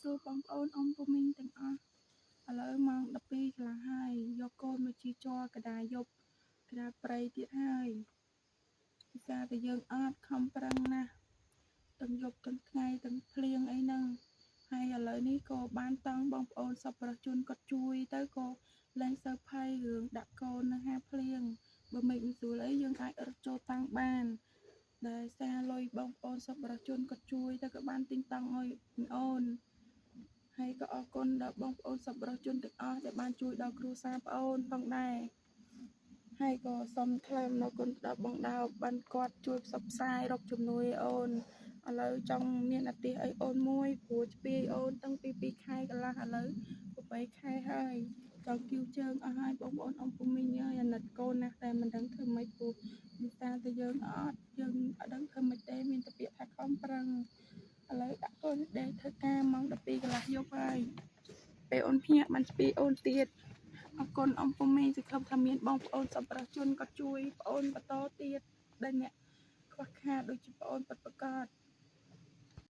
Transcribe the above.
សួរបងប្អូនអ៊ំពូមីងទាំងអស់ឥឡូវម៉ោង12កន្លះហើយយកកូនមកជីជ័រកដាយប់កដាព្រៃទៀតហើយភាសាតែយើងអត់ខំប្រឹងណាស់ទាំងយប់ទាំងថ្ងៃទាំងភ្លៀងអីហ្នឹងហើយឥឡូវនេះក៏បានតង់បងប្អូនសប្បុរសជនគាត់ជួយទៅក៏លែងសូវភ័យរឿងដាក់កូននៅហាភ្លៀងបើមិនស្រួលអីយើងអាចរត់ចូលតាំងបានដែលសារលុយបងប្អូនសប្បុរសជនគាត់ជួយទៅក៏បានទិញតង់ឲ្យអូនហើយក៏អរគុណដល់បងប្អូនសប្បុរសជនទាំងអស់ដែលបានជួយដល់គ្រួសារប្អូនផងដែរហើយក៏សូមថ្លែងអំណរគុណដល់បងដោបានគាត់ជួយផ្សព្វផ្សាយរកជំនួយឲ្យអូនឥឡូវចង់មានអាទិសអីអូនមួយព្រោះស្ពាយអូនតាំងពី2ខែកន្លះឥឡូវ8ខែហើយចង់គៀវជើងអស់ហើយបងប្អូនអ៊ំពូមីងអើយអាណិតកូនណាស់តែមិនដឹងធ្វើម៉េចព្រោះមានតាតែយើងអត់ដឹងធ្វើម៉េចទេមានតែពាក្យថាខំប្រឹងឥឡូវដាក់កូនដេកធ្វើការម៉ោង12កន្លះយប់ហើយពេលអូនភ្ញាក់បានស្ពាយអូនទៀតអរគុណអ៊ំពូមីងសង្ឃឹមថាមានបងប្អូនសប្បុរសជនក៏ជួយប្អូនបន្តទៀតដែលអ្នកខ្វះខាតដូចជាប្អូនពិតប្រាកដ